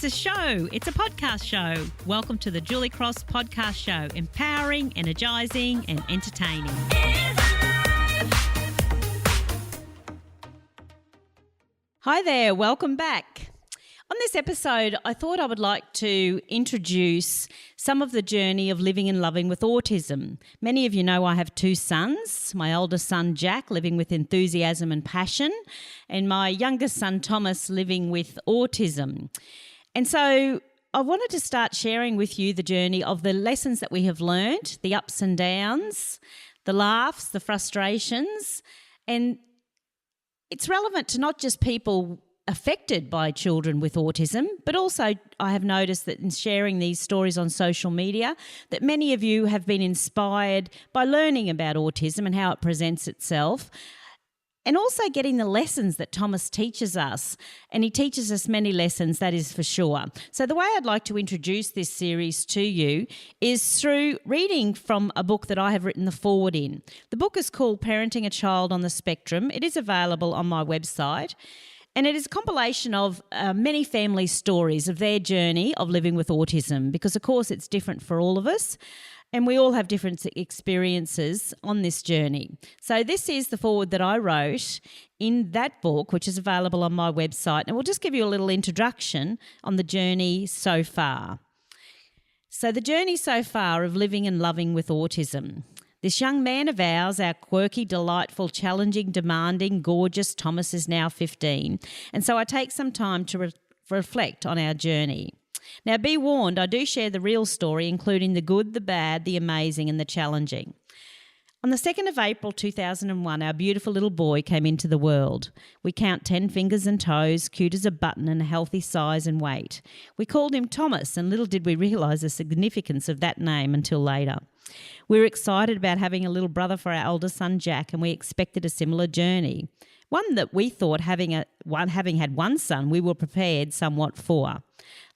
a show. It's a podcast show. Welcome to the Julie Cross Podcast Show. Empowering, energising and entertaining. Hi there. Welcome back. On this episode, I thought I would like to introduce some of the journey of living and loving with autism. Many of you know I have two sons, my oldest son Jack living with enthusiasm and passion, and my youngest son Thomas living with autism. And so I wanted to start sharing with you the journey of the lessons that we have learned, the ups and downs, the laughs, the frustrations, and it's relevant to not just people affected by children with autism, but also I have noticed that in sharing these stories on social media that many of you have been inspired by learning about autism and how it presents itself, and also getting the lessons that Thomas teaches us. And he teaches us many lessons, that is for sure. So the way I'd like to introduce this series to you is through reading from a book that I have written the foreword in. The book is called Parenting a Child on the Spectrum. It is available on my website. And it is a compilation of many family stories of their journey of living with autism because, of course, it's different for all of us and we all have different experiences on this journey. So this is the foreword that I wrote in that book, which is available on my website. And we'll just give you a little introduction on the journey so far. So the journey so far of living and loving with autism. This young man of ours, our quirky, delightful, challenging, demanding, gorgeous Thomas is now 15. And so I take some time to reflect on our journey. Now, be warned, I do share the real story, including the good, the bad, the amazing and the challenging. On the 2nd of April 2001, our beautiful little boy came into the world. We count 10 fingers and toes, cute as a button and a healthy size and weight. We called him Thomas, and little did we realise the significance of that name until later. We were excited about having a little brother for our eldest son Jack, and we expected a similar journey. One that we thought, having had one son, we were prepared somewhat for.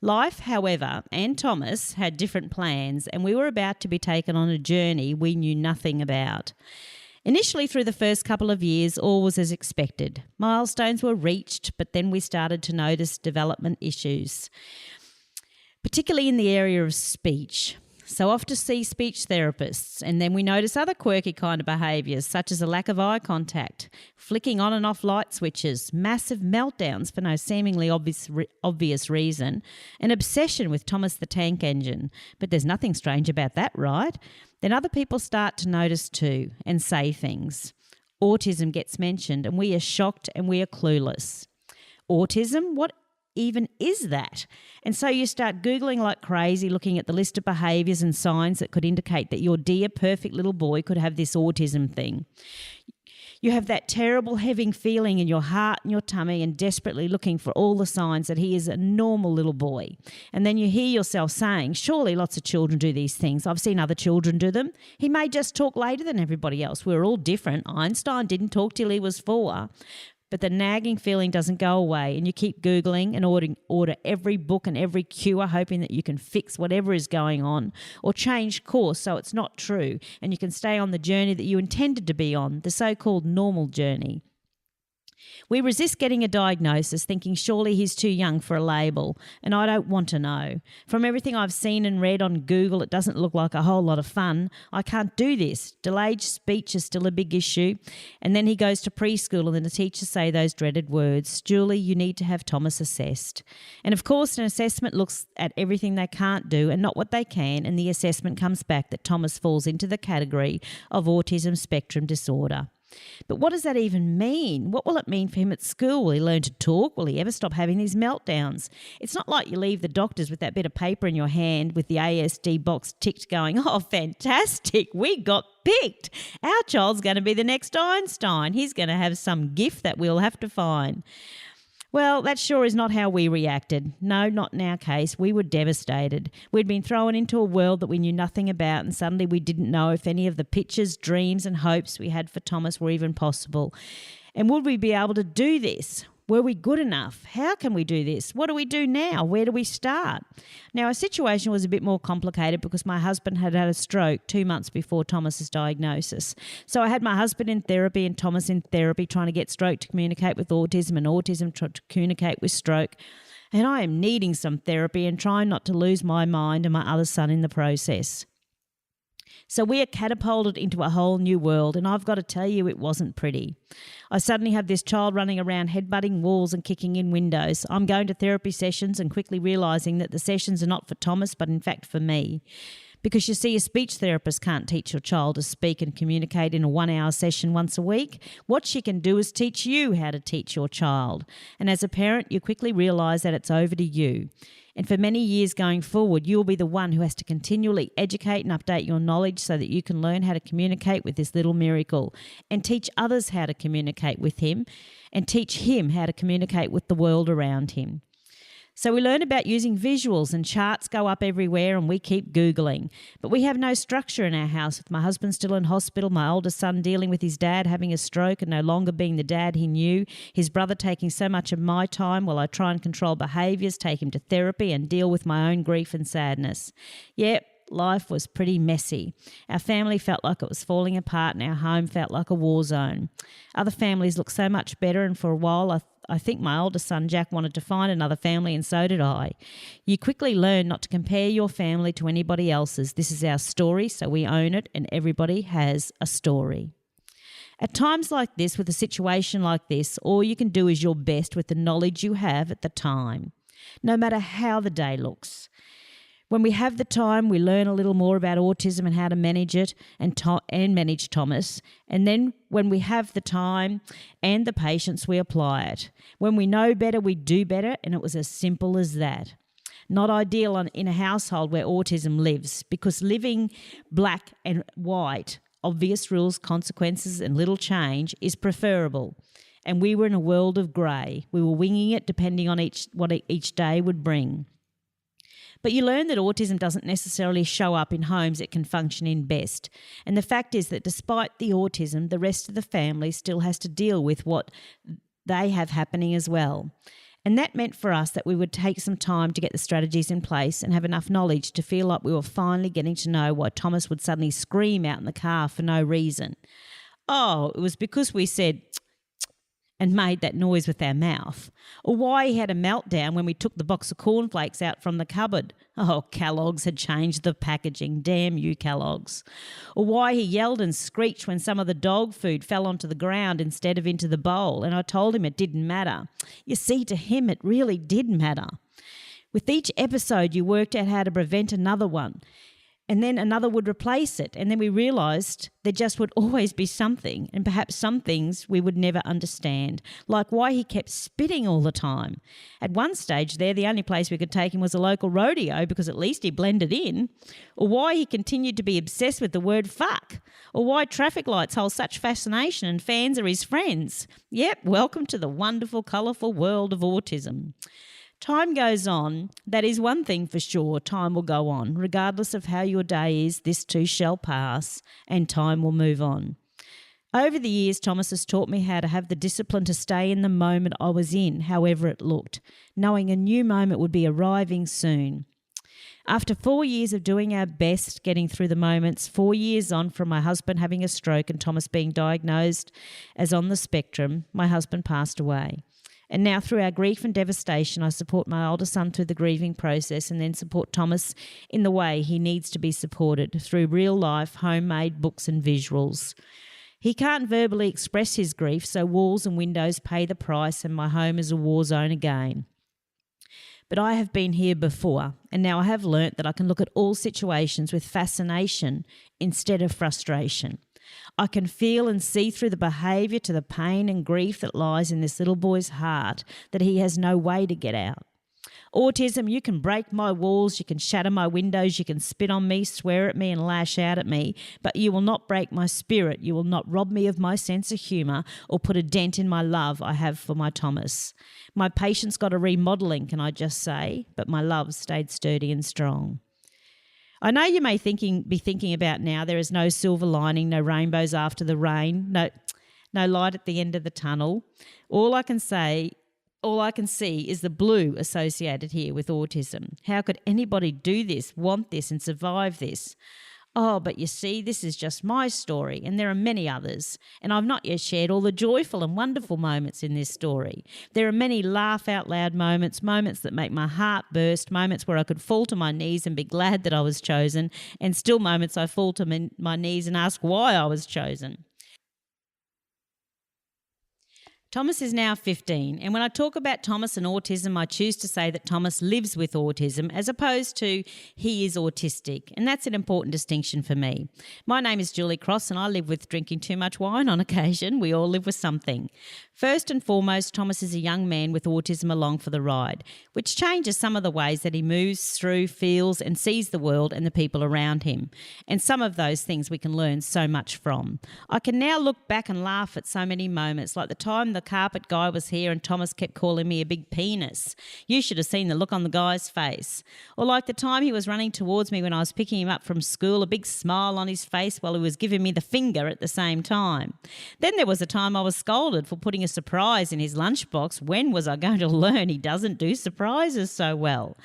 Life, however, and Thomas had different plans, and we were about to be taken on a journey we knew nothing about. Initially, through the first couple of years, all was as expected. Milestones were reached, but then we started to notice development issues, particularly in the area of speech. So off to see speech therapists, and then we notice other quirky kind of behaviours such as a lack of eye contact, flicking on and off light switches, massive meltdowns for no seemingly obvious reason, an obsession with Thomas the Tank Engine. But there's nothing strange about that, right? Then other people start to notice too and say things. Autism gets mentioned and we are shocked and we are clueless. Autism? What even is that? And so you start Googling like crazy, looking at the list of behaviours and signs that could indicate that your dear perfect little boy could have this autism thing. You have that terrible heavy feeling in your heart and your tummy and desperately looking for all the signs that he is a normal little boy. And then you hear yourself saying, surely lots of children do these things. I've seen other children do them. He may just talk later than everybody else. We're all different. Einstein didn't talk till he was 4. But the nagging feeling doesn't go away and you keep Googling and order every book and every cure, hoping that you can fix whatever is going on or change course so it's not true and you can stay on the journey that you intended to be on, the so-called normal journey. We resist getting a diagnosis, thinking surely he's too young for a label, and I don't want to know. From everything I've seen and read on Google, it doesn't look like a whole lot of fun. I can't do this. Delayed speech is still a big issue. And then he goes to preschool and then the teachers say those dreaded words, Julie, you need to have Thomas assessed. And of course, an assessment looks at everything they can't do and not what they can, and the assessment comes back that Thomas falls into the category of autism spectrum disorder. But what does that even mean? What will it mean for him at school? Will he learn to talk? Will he ever stop having these meltdowns? It's not like you leave the doctors with that bit of paper in your hand with the ASD box ticked going, oh, fantastic, we got picked. Our child's going to be the next Einstein. He's going to have some gift that we'll have to find. Well, that sure is not how we reacted. No, not in our case. We were devastated. We'd been thrown into a world that we knew nothing about, and suddenly we didn't know if any of the pictures, dreams and hopes we had for Thomas were even possible. And would we be able to do this? Were we good enough? How can we do this? What do we do now? Where do we start? Now, our situation was a bit more complicated because my husband had had a stroke 2 months before Thomas's diagnosis. So I had my husband in therapy and Thomas in therapy trying to get stroke to communicate with autism and autism to communicate with stroke. and I am needing some therapy and trying not to lose my mind and my other son in the process. So we are catapulted into a whole new world, and I've got to tell you, it wasn't pretty. I suddenly have this child running around headbutting walls and kicking in windows. I'm going to therapy sessions and quickly realising that the sessions are not for Thomas, but in fact for me. Because you see, a speech therapist can't teach your child to speak and communicate in a 1-hour session once a week. What she can do is teach you how to teach your child. And as a parent, you quickly realise that it's over to you. And for many years going forward, you'll be the one who has to continually educate and update your knowledge so that you can learn how to communicate with this little miracle and teach others how to communicate with him and teach him how to communicate with the world around him. So we learn about using visuals, and charts go up everywhere, and we keep Googling. But we have no structure in our house, with my husband still in hospital, my oldest son dealing with his dad having a stroke and no longer being the dad he knew, his brother taking so much of my time while I try and control behaviours, take him to therapy and deal with my own grief and sadness. Yep. Life was pretty messy. Our family felt like it was falling apart, and our home felt like a war zone. Other families looked so much better, and for a while I think my oldest son Jack wanted to find another family, and so did I. You quickly learn not to compare your family to anybody else's. This is our story, so we own it, and everybody has a story. At times like this, with a situation like this, all you can do is your best with the knowledge you have at the time, no matter how the day looks. When we have the time, we learn a little more about autism and how to manage it and manage Thomas. And then when we have the time and the patience, we apply it. When we know better, we do better, and it was as simple as that. Not ideal in a household where autism lives, because living black and white, obvious rules, consequences and little change is preferable. And we were in a world of grey. We were winging it depending on what each day would bring. But you learn that autism doesn't necessarily show up in homes it can function in best. And the fact is that despite the autism, the rest of the family still has to deal with what they have happening as well. And that meant for us that we would take some time to get the strategies in place and have enough knowledge to feel like we were finally getting to know why Thomas would suddenly scream out in the car for no reason. Oh, it was because we said and made that noise with our mouth, or why he had a meltdown when we took the box of cornflakes out from the cupboard. Oh, Kellogg's had changed the packaging. Damn you, Kellogg's. Or why he yelled and screeched when some of the dog food fell onto the ground instead of into the bowl, and I told him it didn't matter. You see, to him it really did matter. With each episode, you worked out how to prevent another one, and then another would replace it. And then we realised there just would always be something, and perhaps some things we would never understand, like why he kept spitting all the time. At one stage there, the only place we could take him was a local rodeo because at least he blended in. Or why he continued to be obsessed with the word fuck. Or why traffic lights hold such fascination and fans are his friends. Yep, welcome to the wonderful, colourful world of autism. Time goes on. That is one thing for sure. Time will go on. Regardless of how your day is, this too shall pass, and time will move on. Over the years, Thomas has taught me how to have the discipline to stay in the moment I was in, however it looked, knowing a new moment would be arriving soon. After 4 years of doing our best, getting through the moments, 4 years on from my husband having a stroke and Thomas being diagnosed as on the spectrum, my husband passed away. And now through our grief and devastation, I support my older son through the grieving process and then support Thomas in the way he needs to be supported through real-life, homemade books and visuals. He can't verbally express his grief, so walls and windows pay the price and my home is a war zone again. But I have been here before, and now I have learnt that I can look at all situations with fascination instead of frustration. I can feel and see through the behaviour to the pain and grief that lies in this little boy's heart that he has no way to get out. Autism, you can break my walls, you can shatter my windows, you can spit on me, swear at me and lash out at me, but you will not break my spirit, you will not rob me of my sense of humour or put a dent in my love I have for my Thomas. My patience got a remodelling, can I just say, but my love stayed sturdy and strong. I know you may be thinking about now there is no silver lining, no rainbows after the rain, no light at the end of the tunnel. All I can see is the blue associated here with autism. How could anybody do this, want this and survive this? Oh, but you see, this is just my story, and there are many others, and I've not yet shared all the joyful and wonderful moments in this story. There are many laugh out loud moments, moments that make my heart burst, moments where I could fall to my knees and be glad that I was chosen, and still moments I fall to my knees and ask why I was chosen. Thomas is now 15, and when I talk about Thomas and autism, I choose to say that Thomas lives with autism as opposed to he is autistic, and that's an important distinction for me. My name is Julie Cross, and I live with drinking too much wine on occasion. We all live with something. First and foremost, Thomas is a young man with autism along for the ride, which changes some of the ways that he moves through, feels, and sees the world and the people around him. And some of those things we can learn so much from. I can now look back and laugh at so many moments, like the time the carpet guy was here and Thomas kept calling me a big penis. You should have seen the look on the guy's face. Or like the time he was running towards me when I was picking him up from school, a big smile on his face while he was giving me the finger at the same time. Then there was a time I was scolded for putting a surprise in his lunchbox. When was I going to learn he doesn't do surprises so well?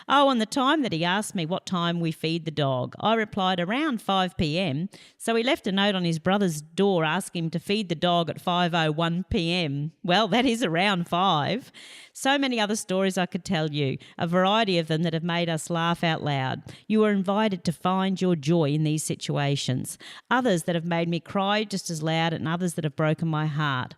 Oh, and the time that he asked me what time we feed the dog. I replied around 5 p.m, so he left a note on his brother's door asking him to feed the dog at 5:01 p.m. Well, that is around 5. So many other stories I could tell you, a variety of them that have made us laugh out loud. You are invited to find your joy in these situations. Others that have made me cry just as loud, and others that have broken my heart.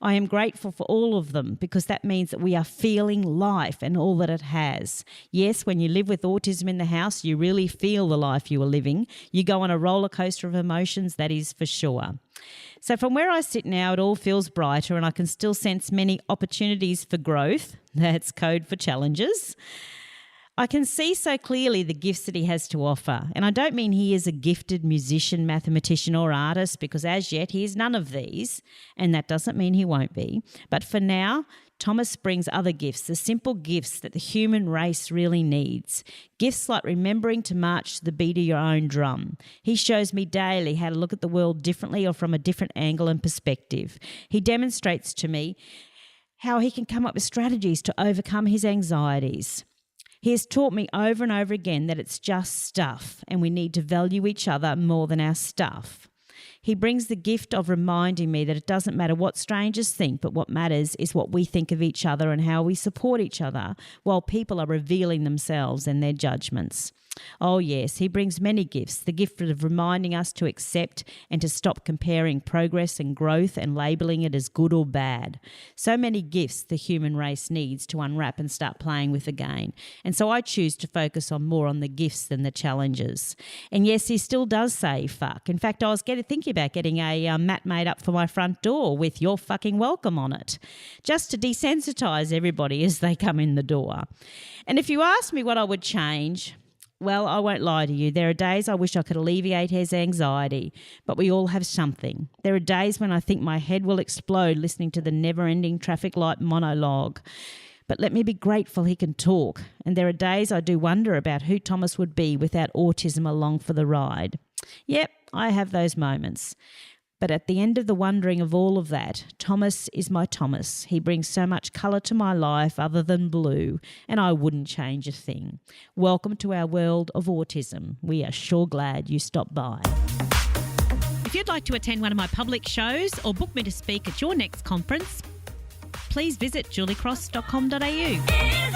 I am grateful for all of them because that means that we are feeling life and all that it has. Yes, when you live with autism in the house, you really feel the life you are living. You go on a roller coaster of emotions, that is for sure. So from where I sit now, it all feels brighter and I can still sense many opportunities for growth. That's code for challenges. I can see so clearly the gifts that he has to offer. And I don't mean he is a gifted musician, mathematician or artist, because as yet he is none of these, and that doesn't mean he won't be. But for now, Thomas brings other gifts, the simple gifts that the human race really needs. Gifts like remembering to march to the beat of your own drum. He shows me daily how to look at the world differently or from a different angle and perspective. He demonstrates to me how he can come up with strategies to overcome his anxieties. He has taught me over and over again that it's just stuff and we need to value each other more than our stuff. He brings the gift of reminding me that it doesn't matter what strangers think, but what matters is what we think of each other and how we support each other while people are revealing themselves and their judgments. Oh yes, he brings many gifts, the gift of reminding us to accept and to stop comparing progress and growth and labelling it as good or bad. So many gifts the human race needs to unwrap and start playing with again. And so I choose to focus more on the gifts than the challenges. And yes, he still does say fuck. In fact, I was thinking about getting a mat made up for my front door with "You're fucking welcome" on it, just to desensitise everybody as they come in the door. And if you ask me what I would change, well, I won't lie to you. There are days I wish I could alleviate his anxiety, but we all have something. There are days when I think my head will explode listening to the never-ending traffic light monologue. But let me be grateful he can talk. And there are days I do wonder about who Thomas would be without autism along for the ride. Yep, I have those moments. But at the end of the wondering of all of that, Thomas is my Thomas. He brings so much colour to my life other than blue, and I wouldn't change a thing. Welcome to our world of autism. We are sure glad you stopped by. If you'd like to attend one of my public shows or book me to speak at your next conference, please visit juliecross.com.au.